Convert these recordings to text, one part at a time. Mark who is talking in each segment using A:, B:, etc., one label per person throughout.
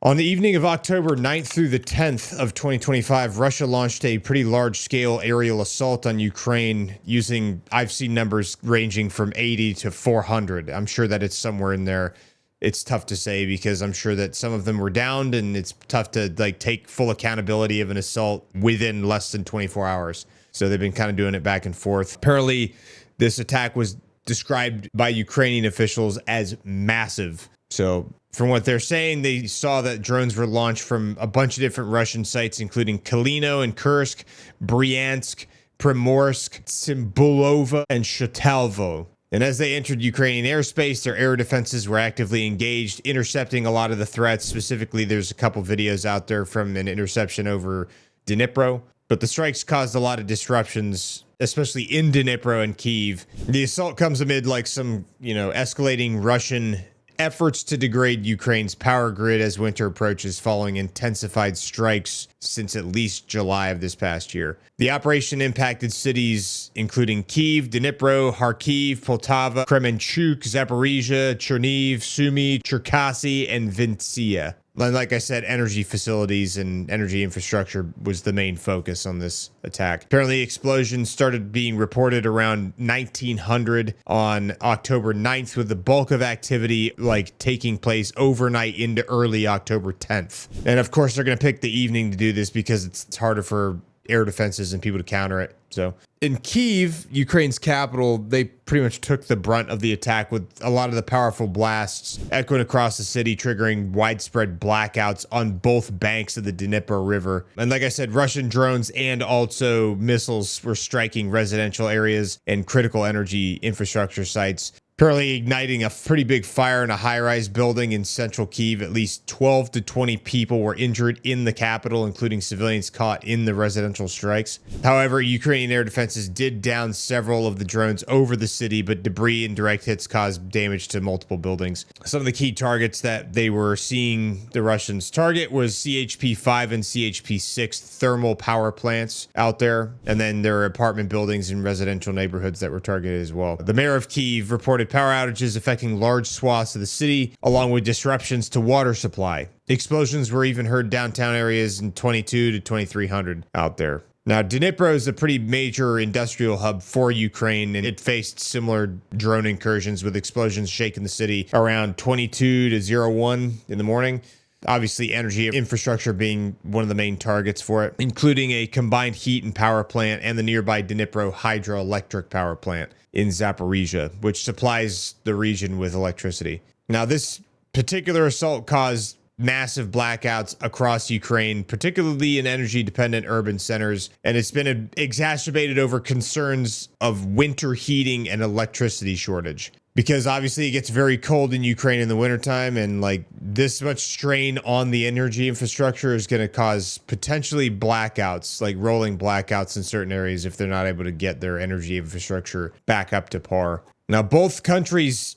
A: On the evening of October 9th through the 10th of 2025, Russia launched a pretty large-scale aerial assault on Ukraine using, I've seen numbers ranging from 80 to 400. I'm sure that it's somewhere in there. It's tough to say because I'm sure that some of them were downed, and it's tough to take full accountability of an assault within less than 24 hours. So they've been kind of doing it back and forth. Apparently, this attack was described by Ukrainian officials as massive. So from what they're saying, they saw that drones were launched from a bunch of different Russian sites, including Kalino and Kursk, Bryansk, Primorsk, Cymbulova, and Shatalvo. And as they entered Ukrainian airspace, their air defenses were actively engaged, intercepting a lot of the threats. Specifically, there's a couple videos out there from an interception over Dnipro. But the strikes caused a lot of disruptions, especially in Dnipro and Kyiv. The assault comes amid some, escalating Russian efforts to degrade Ukraine's power grid as winter approaches following intensified strikes since at least July of this past year. The operation impacted cities including Kyiv, Dnipro, Kharkiv, Poltava, Kremenchuk, Zaporizhia, Cherniv, Sumy, Cherkasy, and Vinnytsia. Like I said, energy facilities and energy infrastructure was the main focus on this attack. Apparently, explosions started being reported around 1900 on October 9th, with the bulk of activity taking place overnight into early October 10th. And of course, they're going to pick the evening to do this because it's harder for air defenses and people to counter it. So in Kyiv, Ukraine's capital, they pretty much took the brunt of the attack, with a lot of the powerful blasts echoing across the city, triggering widespread blackouts on both banks of the Dnipro River. And like I said, Russian drones and also missiles were striking residential areas and critical energy infrastructure sites, apparently igniting a pretty big fire in a high-rise building in central Kyiv. At least 12 to 20 people were injured in the capital, including civilians caught in the residential strikes. However, Ukrainian air defenses did down several of the drones over the city, but debris and direct hits caused damage to multiple buildings. Some of the key targets that they were seeing the Russians target was CHP-5 and CHP-6 thermal power plants out there, and then there were apartment buildings and residential neighborhoods that were targeted as well. The mayor of Kyiv reported power outages affecting large swaths of the city, along with disruptions to water supply. Explosions were even heard downtown areas in 22 to 2300 out there. Now, Dnipro is a pretty major industrial hub for Ukraine, and it faced similar drone incursions, with explosions shaking the city around 22 to 01 in the morning. Obviously, energy infrastructure being one of the main targets for it, including a combined heat and power plant and the nearby Dnipro hydroelectric power plant in Zaporizhia, which supplies the region with electricity. Now, this particular assault caused massive blackouts across Ukraine, particularly in energy-dependent urban centers, and it's been exacerbated over concerns of winter heating and electricity shortage. Because obviously it gets very cold in Ukraine in the wintertime, and this much strain on the energy infrastructure is going to cause potentially blackouts, rolling blackouts in certain areas if they're not able to get their energy infrastructure back up to par. Now, both countries,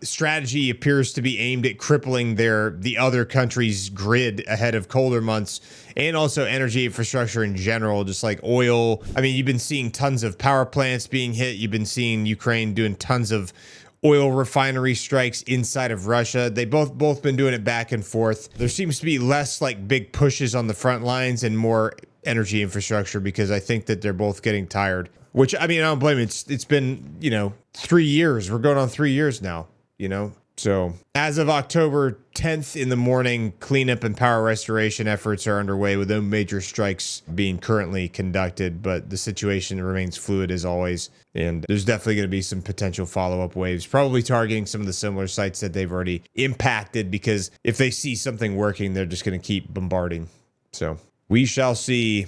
A: strategy appears to be aimed at crippling the other country's grid ahead of colder months, and also energy infrastructure in general, just like oil. I mean, you've been seeing tons of power plants being hit. You've been seeing Ukraine doing tons of oil refinery strikes inside of Russia. They both been doing it back and forth. There seems to be less big pushes on the front lines and more energy infrastructure, because I think that they're both getting tired. Which, I don't blame it. It's been, 3 years. We're going on 3 years now, So as of October 10th in the morning, cleanup and power restoration efforts are underway, with no major strikes being currently conducted, but the situation remains fluid as always. And there's definitely going to be some potential follow-up waves, probably targeting some of the similar sites that they've already impacted, because if they see something working, they're just going to keep bombarding. So we shall see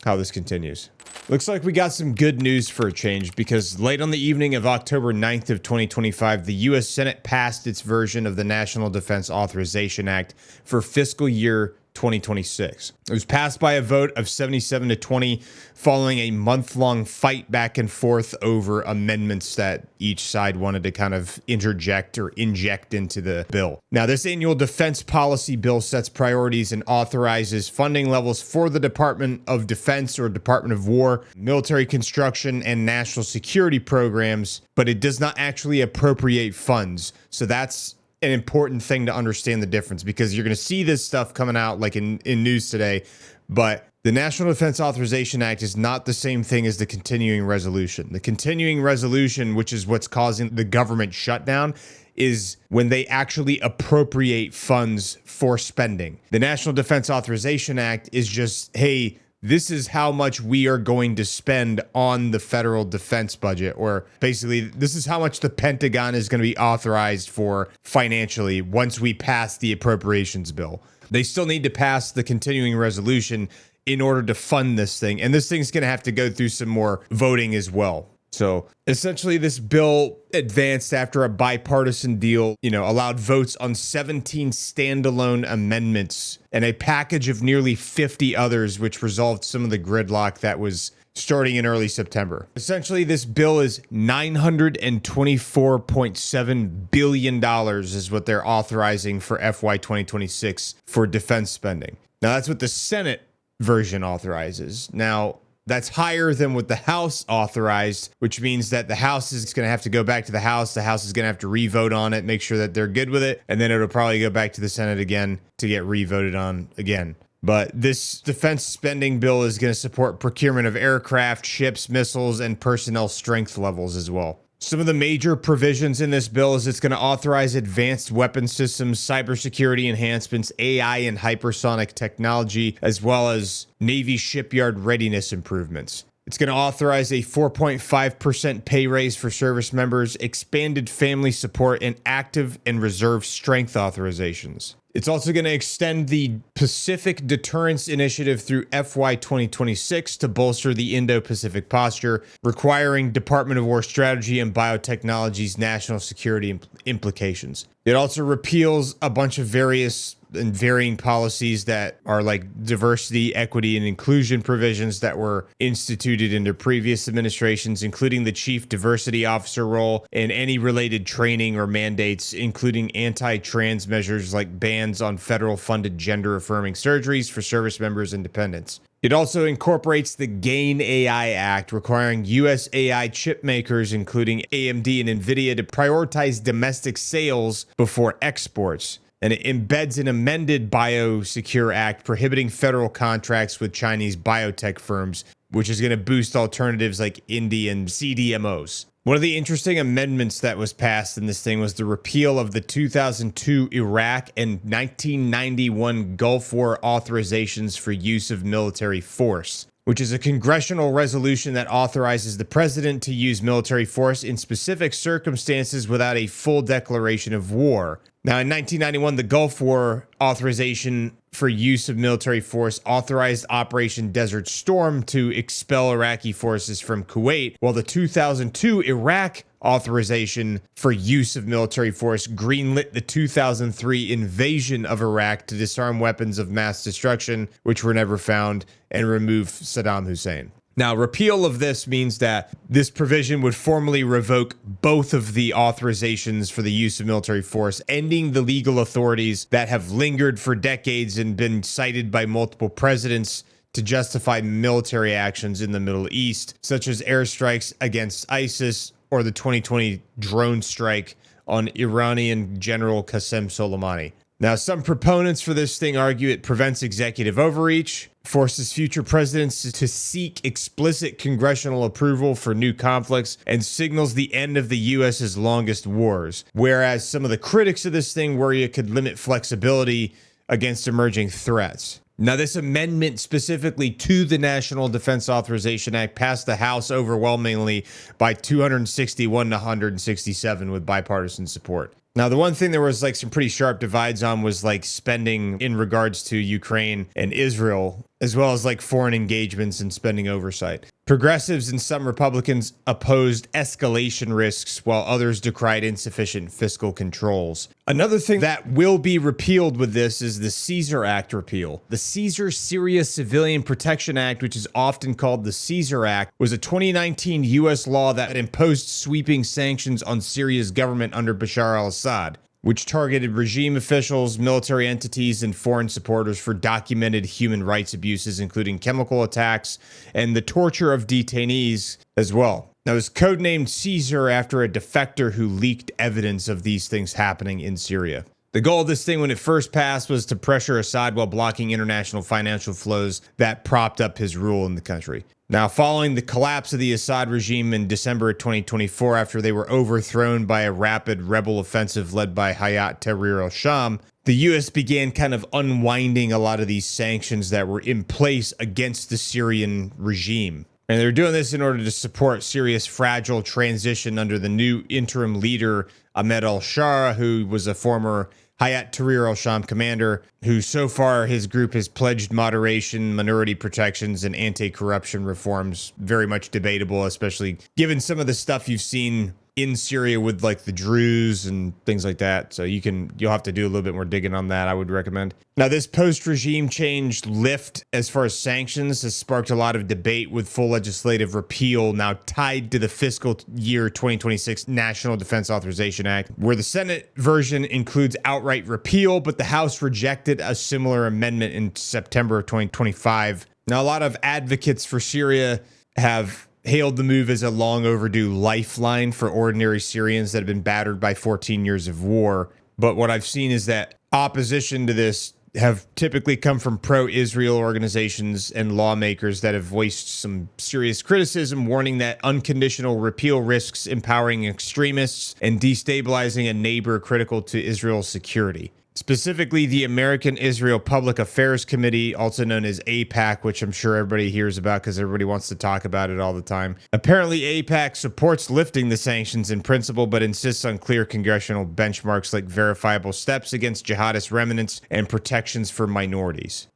A: how this continues. Looks like we got some good news for a change, because late on the evening of October 9th of 2025, the U.S. Senate passed its version of the National Defense Authorization Act for fiscal year 2026. It was passed by a vote of 77 to 20 following a month-long fight back and forth over amendments that each side wanted to kind of interject or inject into the bill. Now, this annual defense policy bill sets priorities and authorizes funding levels for the Department of Defense or Department of War, military construction, and national security programs, but it does not actually appropriate funds. So that's an important thing to understand the difference, because you're going to see this stuff coming out like in news today, but the National Defense Authorization Act is not the same thing as the continuing resolution. The continuing resolution, which is what's causing the government shutdown, is when they actually appropriate funds for spending. The National Defense Authorization Act is just, hey, this is how much we are going to spend on the federal defense budget, or basically, this is how much the Pentagon is going to be authorized for financially once we pass the appropriations bill. They still need to pass the continuing resolution in order to fund this thing. And this thing's going to have to go through some more voting as well. So essentially, this bill advanced after a bipartisan deal, allowed votes on 17 standalone amendments and a package of nearly 50 others, which resolved some of the gridlock that was starting in early September. Essentially, this bill is $924.7 billion is what they're authorizing for FY 2026 for defense spending. Now, that's what the Senate version authorizes. Now, that's higher than what the House authorized, which means that the House is going to have to go back to the House. The House is going to have to re-vote on it, make sure that they're good with it, and then it'll probably go back to the Senate again to get re-voted on again. But this defense spending bill is going to support procurement of aircraft, ships, missiles, and personnel strength levels as well. Some of the major provisions in this bill is it's going to authorize advanced weapon systems, cybersecurity enhancements, AI and hypersonic technology, as well as Navy shipyard readiness improvements. It's going to authorize a 4.5% pay raise for service members, expanded family support, and active and reserve strength authorizations. It's also going to extend the Pacific Deterrence Initiative through FY 2026 to bolster the Indo-Pacific posture, requiring Department of War strategy and biotechnology's national security implications. It also repeals a bunch of various and varying policies that are like diversity, equity, and inclusion provisions that were instituted under previous administrations, including the chief diversity officer role and any related training or mandates, including anti-trans measures like bans on federal funded gender affirming surgeries for service members and dependents. It also incorporates the GAIN AI Act, requiring U.S. AI chip makers, including AMD and NVIDIA, to prioritize domestic sales before exports. And it embeds an amended Biosecure Act prohibiting federal contracts with Chinese biotech firms, which is going to boost alternatives like Indian CDMOs. One of the interesting amendments that was passed in this thing was the repeal of the 2002 Iraq and 1991 Gulf War authorizations for use of military force, which is a congressional resolution that authorizes the president to use military force in specific circumstances without a full declaration of war. Now, in 1991, the Gulf War authorization for use of military force authorized Operation Desert Storm to expel Iraqi forces from Kuwait, while the 2002 Iraq authorization for use of military force greenlit the 2003 invasion of Iraq to disarm weapons of mass destruction, which were never found, and remove Saddam Hussein. Now, repeal of this means that this provision would formally revoke both of the authorizations for the use of military force, ending the legal authorities that have lingered for decades and been cited by multiple presidents to justify military actions in the Middle East, such as airstrikes against ISIS or the 2020 drone strike on Iranian General Qasem Soleimani. Now, some proponents for this thing argue it prevents executive overreach, forces future presidents to seek explicit congressional approval for new conflicts, and signals the end of the U.S.'s longest wars. Whereas some of the critics of this thing worry it could limit flexibility against emerging threats. Now, this amendment specifically to the National Defense Authorization Act passed the House overwhelmingly by 261 to 167 with bipartisan support. Now, the one thing there was like some pretty sharp divides on was like spending in regards to Ukraine and Israel, as well as like foreign engagements and spending oversight. Progressives and some Republicans opposed escalation risks, while others decried insufficient fiscal controls. Another thing that will be repealed with this is the Caesar Act repeal. The Caesar Syria Civilian Protection Act, which is often called the Caesar Act, was a 2019 U.S. law that imposed sweeping sanctions on Syria's government under Bashar al-Assad, which targeted regime officials, military entities, and foreign supporters for documented human rights abuses, including chemical attacks and the torture of detainees as well. Now, it was codenamed Caesar after a defector who leaked evidence of these things happening in Syria. The goal of this thing when it first passed was to pressure Assad while blocking international financial flows that propped up his rule in the country. Now, following the collapse of the Assad regime in December of 2024, after they were overthrown by a rapid rebel offensive led by Hayat Tahrir al-Sham, the U.S. began kind of unwinding a lot of these sanctions that were in place against the Syrian regime. And they're doing this in order to support Syria's fragile transition under the new interim leader, Ahmed al-Shara, who was a former Hayat Tahrir al-Sham commander, who so far his group has pledged moderation, minority protections, and anti-corruption reforms. Very much debatable, especially given some of the stuff you've seen in Syria with like the Druze and things like that. So you'll have to do a little bit more digging on that, I would recommend. Now, this post-regime change lift as far as sanctions has sparked a lot of debate, with full legislative repeal now tied to the fiscal year 2026 National Defense Authorization Act, where the Senate version includes outright repeal, but the House rejected a similar amendment in September of 2025. Now, a lot of advocates for Syria have hailed the move as a long overdue lifeline for ordinary Syrians that have been battered by 14 years of war. But what I've seen is that opposition to this have typically come from pro-Israel organizations and lawmakers that have voiced some serious criticism, warning that unconditional repeal risks empowering extremists and destabilizing a neighbor critical to Israel's security. Specifically, the American Israel Public Affairs Committee, also known as AIPAC, which I'm sure everybody hears about because everybody wants to talk about it all the time. Apparently, AIPAC supports lifting the sanctions in principle, but insists on clear congressional benchmarks like verifiable steps against jihadist remnants and protections for minorities.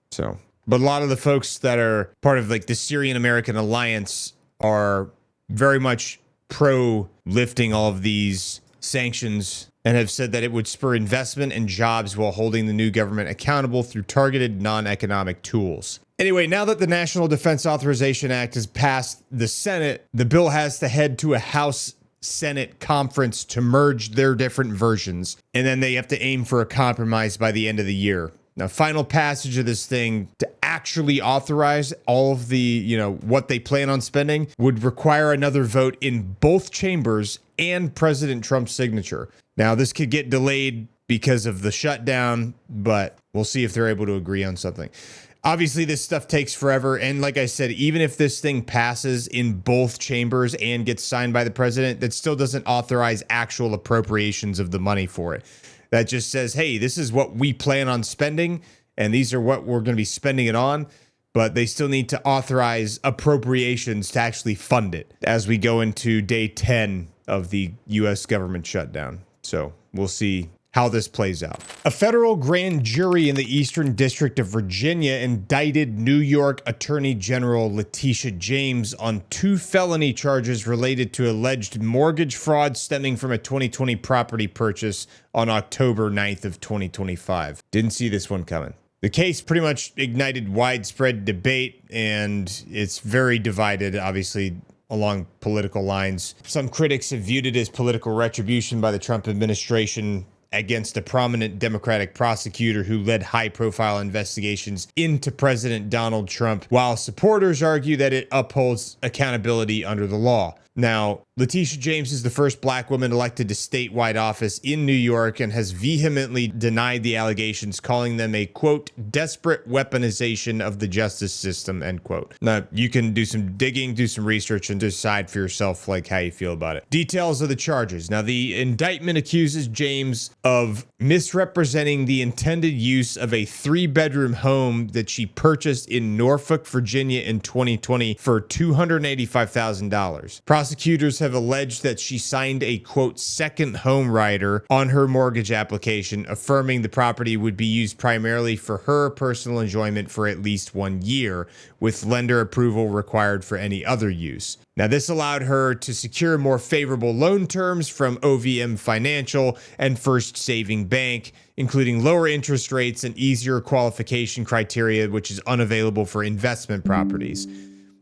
A: But a lot of the folks that are part of like the Syrian American Alliance are very much pro lifting all of these sanctions, and have said that it would spur investment and jobs while holding the new government accountable through targeted non-economic tools. Anyway, now that the National Defense Authorization Act has passed the Senate, the bill has to head to a House-Senate conference to merge their different versions, and then they have to aim for a compromise by the end of the year. Now, final passage of this thing to actually authorize all of the, what they plan on spending would require another vote in both chambers and President Trump's signature. Now, this could get delayed because of the shutdown, but we'll see if they're able to agree on something. Obviously, this stuff takes forever. And like I said, even if this thing passes in both chambers and gets signed by the president, that still doesn't authorize actual appropriations of the money for it. That just says, hey, this is what we plan on spending, and these are what we're going to be spending it on. But they still need to authorize appropriations to actually fund it as we go into day 10 of the U.S. government shutdown. So we'll see how this plays out. A federal grand jury in the Eastern District of Virginia indicted New York Attorney General Letitia James on 2 felony charges related to alleged mortgage fraud stemming from a 2020 property purchase on October 9th of 2025. Didn't see this one coming. The case pretty much ignited widespread debate, and it's very divided, obviously, along political lines. Some critics have viewed it as political retribution by the Trump administration against a prominent Democratic prosecutor who led high-profile investigations into President Donald Trump, while supporters argue that it upholds accountability under the law. Now, Letitia James is the first black woman elected to statewide office in New York and has vehemently denied the allegations, calling them a, quote, desperate weaponization of the justice system, end quote. Now, you can do some digging, do some research, and decide for yourself, like, how you feel about it. Details of the charges. Now, the indictment accuses James of misrepresenting the intended use of a 3-bedroom home that she purchased in Norfolk, Virginia in 2020 for $285,000. Prosecutors have alleged that she signed a, quote, second home rider on her mortgage application, affirming the property would be used primarily for her personal enjoyment for at least 1 year, with lender approval required for any other use. Now, this allowed her to secure more favorable loan terms from OVM Financial and First Saving Bank, including lower interest rates and easier qualification criteria, which is unavailable for investment properties.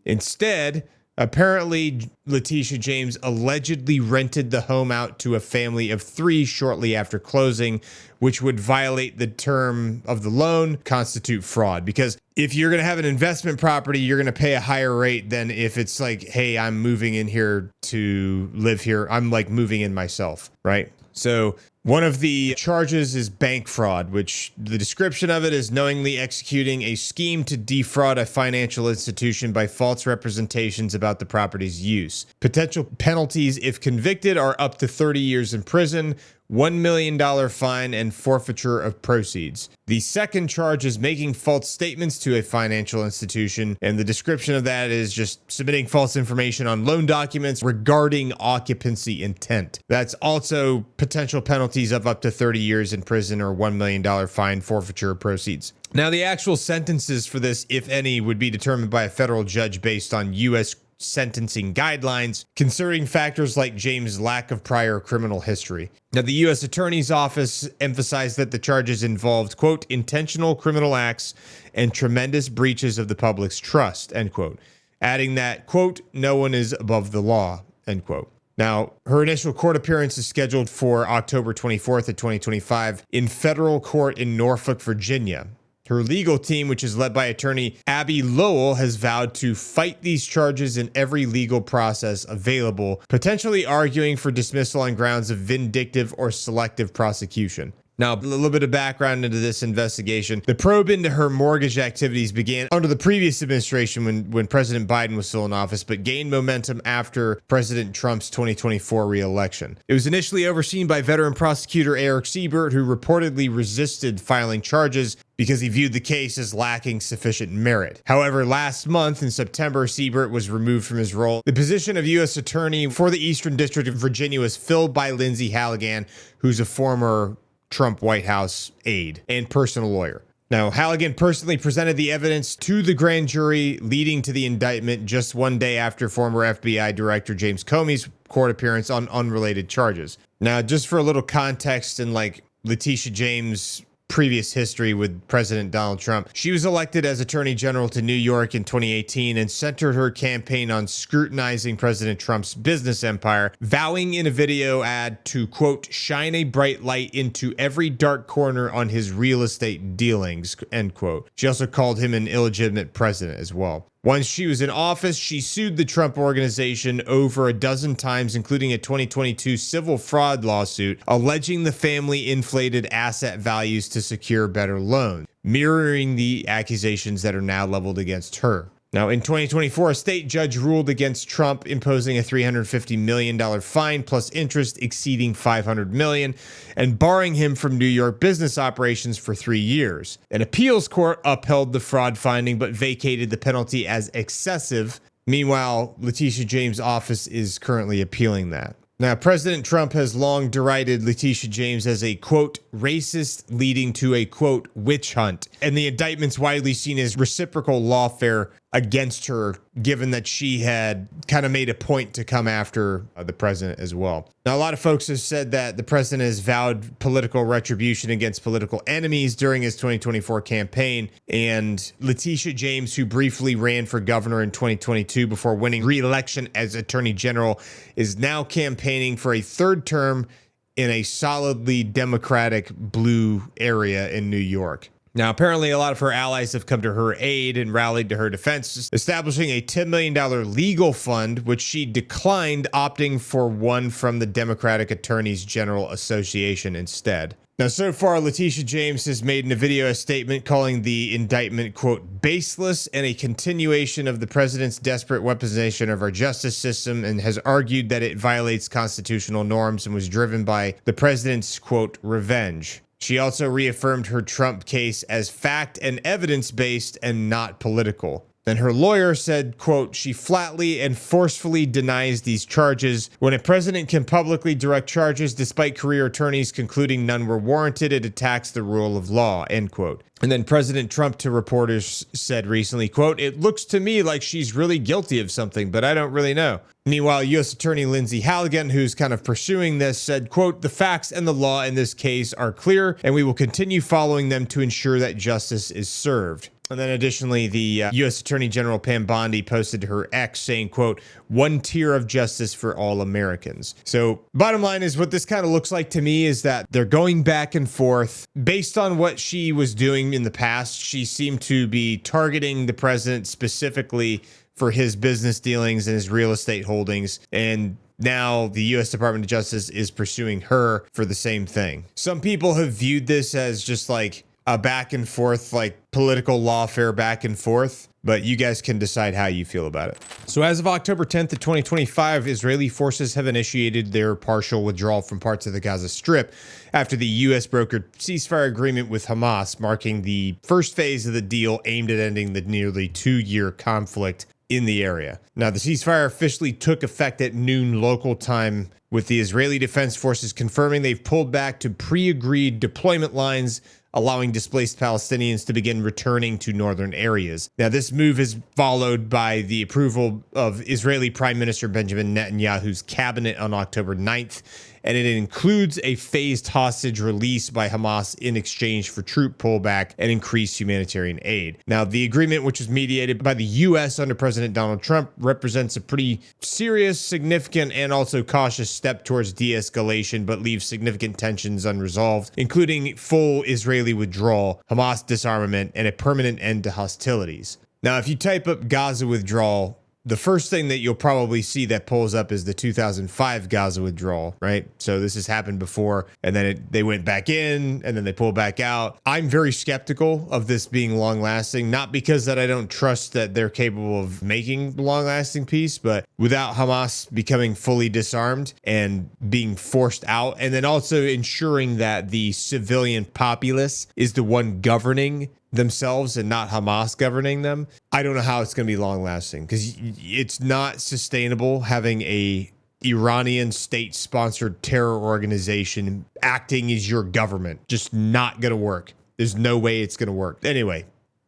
A: Instead, apparently, Letitia James allegedly rented the home out to a family of 3 shortly after closing, which would violate the term of the loan, constitute fraud. Because if you're going to have an investment property, you're going to pay a higher rate than if it's like, hey, I'm moving in here to live here. I'm like moving in myself, right? So one of the charges is bank fraud, which the description of it is knowingly executing a scheme to defraud a financial institution by false representations about the property's use. Potential penalties, if convicted, are up to 30 years in prison, $1 million fine, and forfeiture of proceeds. The second charge is making false statements to a financial institution, and the description of that is just submitting false information on loan documents regarding occupancy intent. That's also potential penalties of up to 30 years in prison or $1 million fine, forfeiture of proceeds. Now, the actual sentences for this, if any, would be determined by a federal judge based on U.S. sentencing guidelines, considering factors like James' lack of prior criminal history. Now, the U.S. Attorney's Office emphasized that the charges involved, quote, intentional criminal acts and tremendous breaches of the public's trust, end quote, adding that, quote, no one is above the law, end quote. Now, her initial court appearance is scheduled for October 24th of 2025 in federal court in Norfolk, Virginia. Her legal team, which is led by attorney Abby Lowell, has vowed to fight these charges in every legal process available, potentially arguing for dismissal on grounds of vindictive or selective prosecution. Now, a little bit of background into this investigation. The probe into her mortgage activities began under the previous administration when President Biden was still in office, but gained momentum after President Trump's 2024 re-election. It was initially overseen by veteran prosecutor Eric Siebert, who reportedly resisted filing charges because he viewed the case as lacking sufficient merit. However, last month in September, Siebert was removed from his role. The position of U.S. Attorney for the Eastern District of Virginia was filled by Lindsay Halligan, who's a former Trump White House aide and personal lawyer. Now, Halligan personally presented the evidence to the grand jury leading to the indictment just one day after former FBI Director James Comey's court appearance on unrelated charges. Now, just for a little context and like Letitia James' previous history with President Donald Trump, she was elected as Attorney General to New York in 2018 and centered her campaign on scrutinizing President Trump's business empire, vowing in a video ad to, quote, shine a bright light into every dark corner on his real estate dealings, end quote. She also called him an illegitimate president as well. Once she was in office, she sued the Trump Organization over a dozen times, including a 2022 civil fraud lawsuit, alleging the family inflated asset values to secure better loans, mirroring the accusations that are now leveled against her. Now, in 2024, a state judge ruled against Trump, imposing a $350 million fine plus interest exceeding $500 million and barring him from New York business operations for 3 years. An appeals court upheld the fraud finding but vacated the penalty as excessive. Meanwhile, Letitia James' office is currently appealing that. Now, President Trump has long derided Letitia James as a, quote, racist leading to a, quote, witch hunt, and the indictment's widely seen as reciprocal lawfare against her, given that she had kind of made a point to come after the president as well. Now, a lot of folks have said that the president has vowed political retribution against political enemies during his 2024 campaign, and Letitia James, who briefly ran for governor in 2022 before winning re-election as attorney general, is now campaigning for a third term in a solidly Democratic blue area in New York. Now, apparently, a lot of her allies have come to her aid and rallied to her defense, establishing a $10 million legal fund, which she declined, opting for one from the Democratic Attorneys General Association instead. Now, so far, Letitia James has made in a video a statement calling the indictment, quote, baseless and a continuation of the president's desperate weaponization of our justice system, and has argued that it violates constitutional norms and was driven by the president's, quote, revenge. She also reaffirmed her Trump case as fact and evidence-based and not political. Then her lawyer said, quote, she flatly and forcefully denies these charges. When a president can publicly direct charges despite career attorneys concluding none were warranted, it attacks the rule of law, end quote. And then President Trump to reporters said recently, quote, it looks to me like she's really guilty of something, but I don't really know. Meanwhile, U.S. Attorney Lindsay Halligan, who's kind of pursuing this, said, quote, the facts and the law in this case are clear, and we will continue following them to ensure that justice is served. And then additionally, the U.S. Attorney General Pam Bondi posted to her X saying, quote, "One tier of justice for all Americans." So bottom line is what this kind of looks like to me is that they're going back and forth. Based on what she was doing in the past, she seemed to be targeting the president specifically for his business dealings and his real estate holdings. And now the U.S. Department of Justice is pursuing her for the same thing. Some people have viewed this as just like a back and forth, like political lawfare back and forth, but you guys can decide how you feel about it. So as of October 10th of 2025, Israeli forces have initiated their partial withdrawal from parts of the Gaza Strip after the U.S. brokered ceasefire agreement with Hamas, marking the first phase of the deal aimed at ending the nearly 2-year conflict in the area. Now, the ceasefire officially took effect at noon local time, with the Israeli Defense Forces confirming they've pulled back to pre-agreed deployment lines, allowing displaced Palestinians to begin returning to northern areas. Now, this move is followed by the approval of Israeli Prime Minister Benjamin Netanyahu's cabinet on October 9th, and it includes a phased hostage release by Hamas in exchange for troop pullback and increased humanitarian aid. Now, the agreement, which was mediated by the U.S. under President Donald Trump, represents a pretty serious, significant, and also cautious step towards de-escalation, but leaves significant tensions unresolved, including full Israeli withdrawal, Hamas disarmament, and a permanent end to hostilities. Now, if you type up Gaza withdrawal, the first thing that you'll probably see that pulls up is the 2005 Gaza withdrawal, right? So this has happened before, and then they went back in, and then they pulled back out. I'm very skeptical of this being long-lasting, not because that I don't trust that they're capable of making long-lasting peace, but without Hamas becoming fully disarmed and being forced out, and then also ensuring that the civilian populace is the one governing themselves and not Hamas governing them, I don't know how it's going to be long lasting, because it's not sustainable having a Iranian state sponsored terror organization acting as your government. Just not going to work. There's no way it's going to work. Anyway,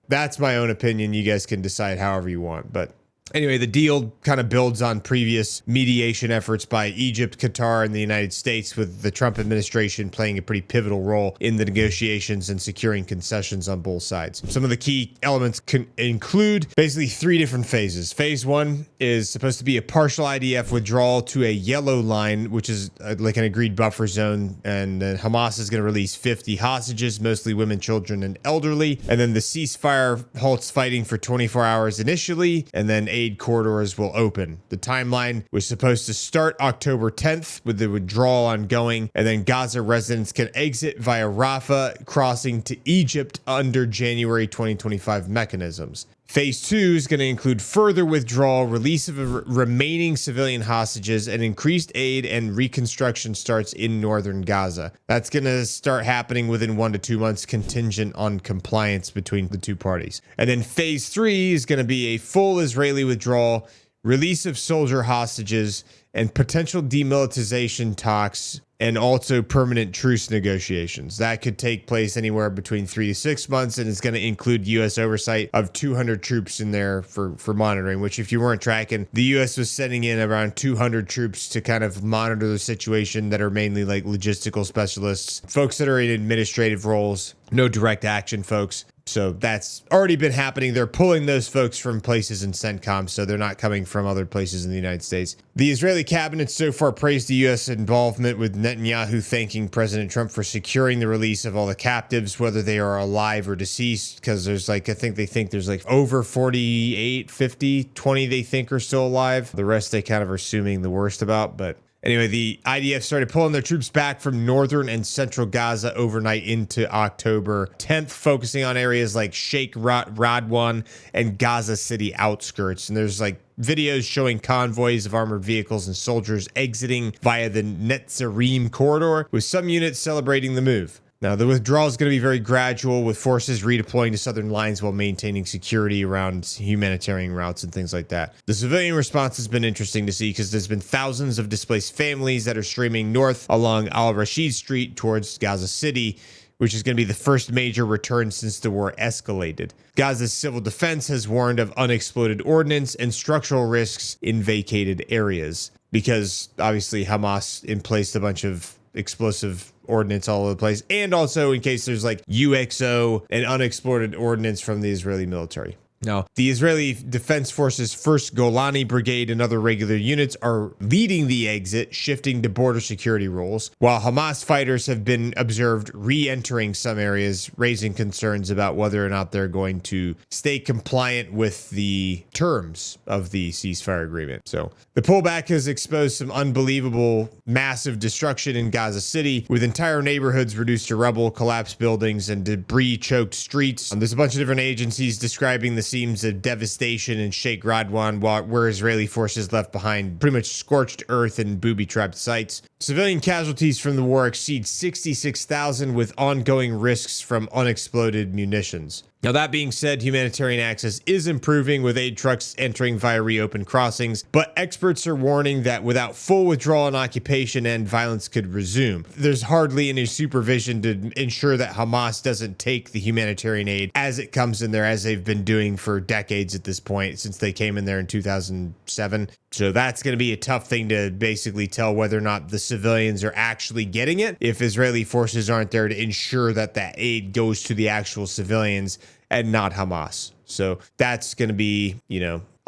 A: that's my own opinion. You guys can decide however you want, but anyway, the deal kind of builds on previous mediation efforts by Egypt, Qatar, and the United States, with the Trump administration playing a pretty pivotal role in the negotiations and securing concessions on both sides. Some of the key elements can include basically 3 different phases. Phase 1 is supposed to be a partial IDF withdrawal to a yellow line, which is like an agreed buffer zone, and then Hamas is going to release 50 hostages, mostly women, children, and elderly. And then the ceasefire halts fighting for 24 hours initially, and then aid corridors will open. The timeline was supposed to start October 10th with the withdrawal ongoing, and then Gaza residents can exit via Rafah, crossing to Egypt under January 2025 mechanisms. Phase 2 is going to include further withdrawal, release of remaining civilian hostages, and increased aid and reconstruction starts in northern Gaza. That's going to start happening within 1 to 2 months, contingent on compliance between the two parties. And then phase 3 is going to be a full Israeli withdrawal, release of soldier hostages, and potential demilitarization talks, and also permanent truce negotiations. That could take place anywhere between 3 to 6 months, and it's going to include U.S. oversight of 200 troops in there for monitoring, which, if you weren't tracking, the U.S. was sending in around 200 troops to kind of monitor the situation, that are mainly like logistical specialists, folks that are in administrative roles, no direct action folks. So that's already been happening. They're pulling those folks from places in CENTCOM, so they're not coming from other places in the United States. The Israeli cabinet so far praised the U.S. involvement, with Netanyahu thanking President Trump for securing the release of all the captives, whether they are alive or deceased, because there's like, I think they think there's like over 48, 50, 20 they think are still alive. The rest they kind of are assuming the worst about, but anyway, the IDF started pulling their troops back from northern and central Gaza overnight into October 10th, focusing on areas like Sheikh Radwan and Gaza City outskirts. And there's like videos showing convoys of armored vehicles and soldiers exiting via the Netzarim corridor, with some units celebrating the move. Now, the withdrawal is going to be very gradual, with forces redeploying to southern lines while maintaining security around humanitarian routes and things like that. The civilian response has been interesting to see, because there's been thousands of displaced families that are streaming north along Al-Rashid Street towards Gaza City, which is going to be the first major return since the war escalated. Gaza's civil defense has warned of unexploded ordnance and structural risks in vacated areas, because obviously Hamas emplaced a bunch of explosive ordnance all over the place, and also in case there's like UXO and unexploded ordnance from the Israeli military. Now, the Israeli Defense Forces 1st Golani Brigade and other regular units are leading the exit, shifting to border security roles, while Hamas fighters have been observed re-entering some areas, raising concerns about whether or not they're going to stay compliant with the terms of the ceasefire agreement. So the pullback has exposed some unbelievable massive destruction in Gaza City, with entire neighborhoods reduced to rubble, collapsed buildings, and debris-choked streets. There's a bunch of different agencies describing the scenes of devastation in Sheikh Radwan, where Israeli forces left behind pretty much scorched earth and booby-trapped sites. Civilian casualties from the war exceed 66,000, with ongoing risks from unexploded munitions. Now, that being said, humanitarian access is improving, with aid trucks entering via reopened crossings, but experts are warning that without full withdrawal and occupation and violence could resume. There's hardly any supervision to ensure that Hamas doesn't take the humanitarian aid as it comes in there, as they've been doing for decades at this point, since they came in there in 2007. So that's going to be a tough thing to basically tell whether or not the civilians are actually getting it if Israeli forces aren't there to ensure that that aid goes to the actual civilians and not Hamas. So that's going to be,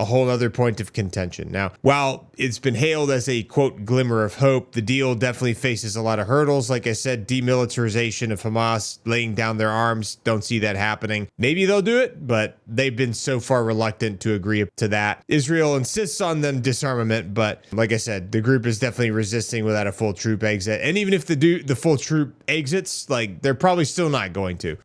A: a whole other point of contention. Now, while it's been hailed as a, quote, glimmer of hope, the deal definitely faces a lot of hurdles. Like I said, demilitarization of Hamas, laying down their arms, don't see that happening. Maybe they'll do it, but they've been so far reluctant to agree to that. Israel insists on them disarmament, but like I said, the group is definitely resisting without a full troop exit. And even if the full troop exits, like, they're probably still not going to,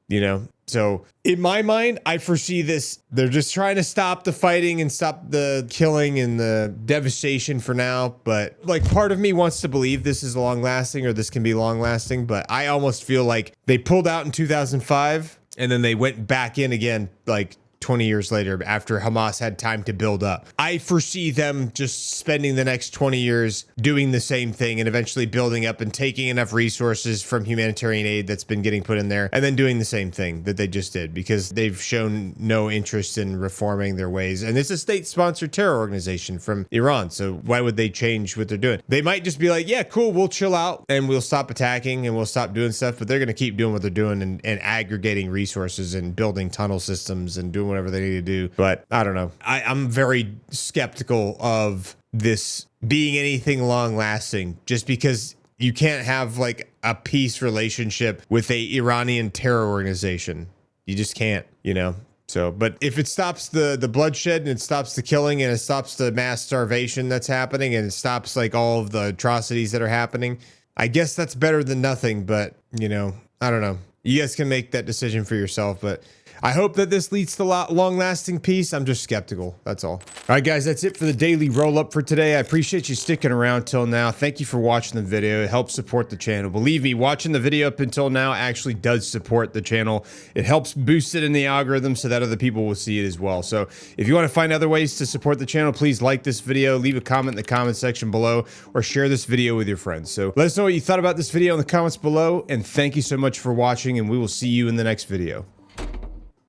A: So in my mind, I foresee this. They're just trying to stop the fighting and stop the killing and the devastation for now. But like, part of me wants to believe this is long lasting, or this can be long lasting. But I almost feel like they pulled out in 2005 and then they went back in again, like 20 years later, after Hamas had time to build up. I foresee them just spending the next 20 years doing the same thing and eventually building up and taking enough resources from humanitarian aid that's been getting put in there, and then doing the same thing that they just did, because they've shown no interest in reforming their ways. And it's a state-sponsored terror organization from Iran, so why would they change what they're doing? They might just be like, yeah, cool, we'll chill out and we'll stop attacking and we'll stop doing stuff, but they're going to keep doing what they're doing and aggregating resources and building tunnel systems and doing whatever they need to do. But I don't know. I'm very skeptical of this being anything long lasting, just because you can't have like a peace relationship with a Iranian terror organization. You just can't, So, but if it stops the bloodshed and it stops the killing and it stops the mass starvation that's happening and it stops like all of the atrocities that are happening, I guess that's better than nothing. But, I don't know. You guys can make that decision for yourself, but I hope that this leads to long-lasting peace. I'm just skeptical. That's all. All right, guys, that's it for the daily roll-up for today. I appreciate you sticking around till now. Thank you for watching the video. It helps support the channel. Believe me, watching the video up until now actually does support the channel. It helps boost it in the algorithm so that other people will see it as well. So if you want to find other ways to support the channel, please like this video, leave a comment in the comment section below, or share this video with your friends. So let us know what you thought about this video in the comments below, and thank you so much for watching, and we will see you in the next video.